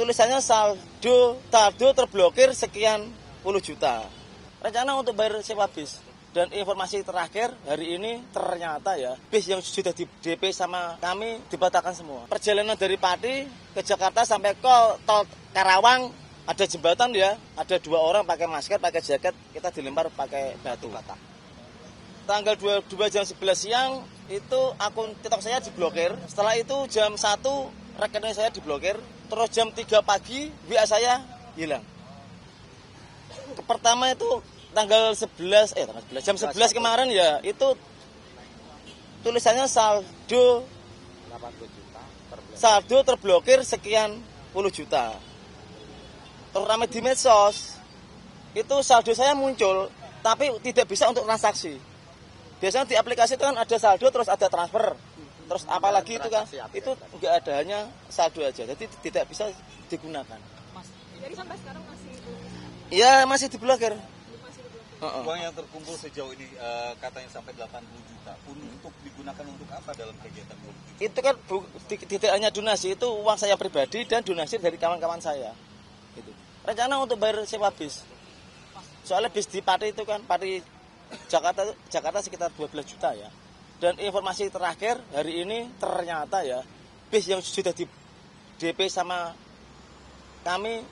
tulisannya saldo terblokir sekian puluh juta. Rencana untuk bayar sewa bis. Dan informasi terakhir hari ini ternyata ya bis yang sudah di DP sama kami dibatalkan semua. Perjalanan dari Pati ke Jakarta sampai ke tol Karawang ada jembatan ya, ada 2 orang pakai masker, pakai jaket, kita dilempar pakai batu. Tanggal 22 jam 11 siang itu akun TikTok saya diblokir. Setelah itu jam 1 rekening saya diblokir. Terus jam 3 pagi WA saya hilang. Pertama itu tanggal 11 jam 11 kemarin ya itu tulisannya saldo terblokir sekian puluh juta. Terutama di medsos itu saldo saya muncul tapi tidak bisa untuk transaksi. Biasanya di aplikasi itu kan ada saldo terus ada transfer. Terus apalagi itu kan itu enggak ada, hanya saldo aja. Jadi tidak bisa digunakan. Jadi sampai sekarang masih iya, masih diblokir. Uang yang terkumpul sejauh ini katanya sampai 80 juta. Untuk digunakan untuk apa dalam kegiatan itu? Itu kan tidak hanya donasi, itu uang saya pribadi dan donasi dari kawan-kawan saya. Gitu. Rencana untuk bayar sewa bis. Soalnya bis di Pati itu kan, Pati Jakarta sekitar 12 juta ya. Dan informasi terakhir hari ini ternyata ya bis yang sudah di DP sama kami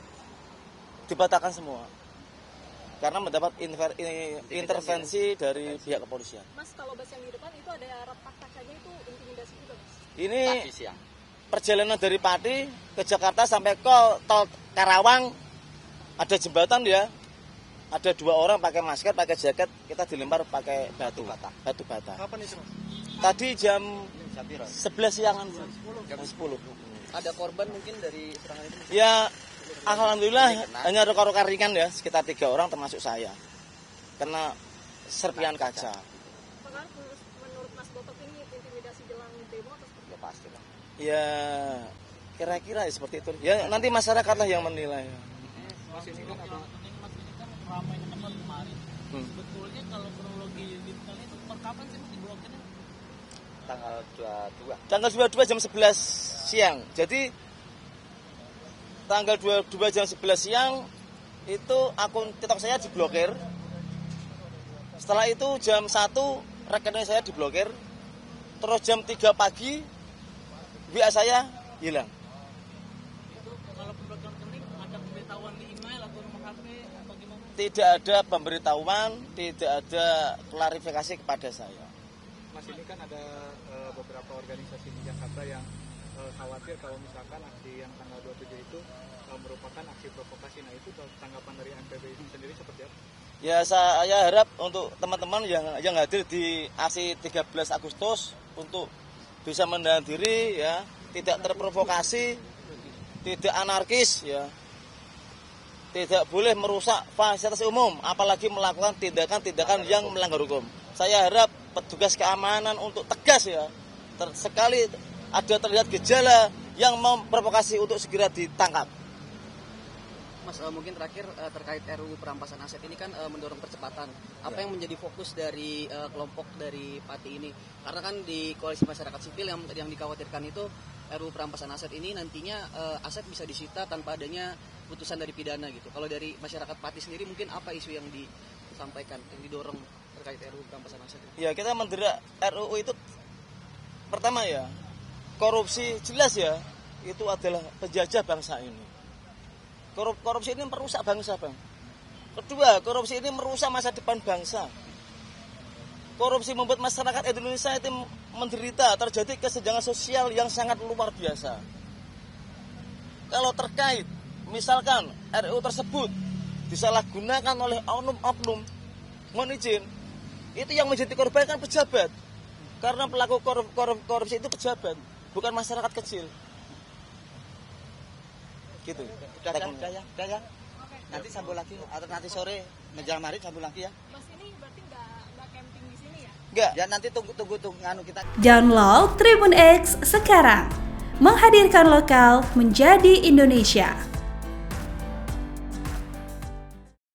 dibatalkan semua. Karena mendapat intervensi dari pihak kepolisian. Mas, kalau bus yang di depan itu ada retak kacanya, itu intimidasi juga, Mas? Ini perjalanan dari Pati ke Jakarta sampai ke tol Karawang ada jembatan ya, ada 2 orang pakai masker, pakai jaket, kita dilempar pakai batu bata. Kapan itu, Mas? Tadi jam 11 siangan, jam 10. Ada korban mungkin dari serangan itu? Ya, alhamdulillah hanya luka-luka ringan ya, sekitar 3 orang termasuk saya. Kena serpian kaca. Apakah menurut Mas Botok ini intimidasi jelang demo atau seperti apa? Pasti lah. Ya, kira-kira ya seperti itu. Ya nanti masyarakatlah yang menilai. Mas ini kan ramai teman kemarin. Sebetulnya kalau kronologi detailnya itu per kapan sih Mas diblokirnya? Tanggal 22. Tanggal 22 jam 11 siang. Jadi tanggal 22 jam 11 siang itu akun TikTok saya diblokir. Setelah itu jam 1 rekening saya diblokir. Terus jam 3 pagi WA saya hilang. Itu kalau pemblokiran rekening ada pemberitahuan di email atau nomor HP atau gimana? Tidak ada pemberitahuan, tidak ada klarifikasi kepada saya. Mas, ini kan ada beberapa organisasi di Jakarta yang khawatir kalau misalkan aksi yang tanggal 27 itu merupakan aksi provokasi. Nah, itu tanggapan dari NPB itu sendiri seperti apa? Ya, saya harap untuk teman-teman yang hadir di aksi 13 Agustus untuk bisa menahan diri ya, tidak terprovokasi, tidak anarkis ya. Tidak boleh merusak fasilitas umum, apalagi melakukan tindakan-tindakan yang melanggar hukum. Saya harap petugas keamanan untuk tegas ya. Sekali ada terlihat gejala yang memprovokasi untuk segera ditangkap. Mas, mungkin terakhir terkait RUU perampasan aset ini kan mendorong percepatan. Apa yang menjadi fokus dari kelompok dari Pati ini? Karena kan di koalisi masyarakat sipil yang dikhawatirkan itu RUU perampasan aset ini nantinya aset bisa disita tanpa adanya putusan dari pidana gitu. Kalau dari masyarakat Pati sendiri mungkin apa isu yang disampaikan, yang didorong terkait RUU perampasan aset ini? Ya, kita mendera RUU itu pertama ya, korupsi jelas ya, itu adalah penjajah bangsa ini. Korupsi ini merusak bangsa, Bang. Kedua, korupsi ini merusak masa depan bangsa. Korupsi membuat masyarakat Indonesia itu menderita, terjadi kesenjangan sosial yang sangat luar biasa. Kalau terkait, misalkan RUU tersebut disalahgunakan oleh oknum-oknum, mohon izin, itu yang menjadi korban kan pejabat. Karena pelaku korupsi itu pejabat, bukan masyarakat kecil. Gitu. Udah ya. Nanti sambung lagi atau nanti sore menjelang maghrib sambung lagi ya. Mas, ini berarti nggak camping di sini ya? Enggak. Ya nanti tunggu nganu kita. Download Tribun X sekarang. Menghadirkan lokal menjadi Indonesia.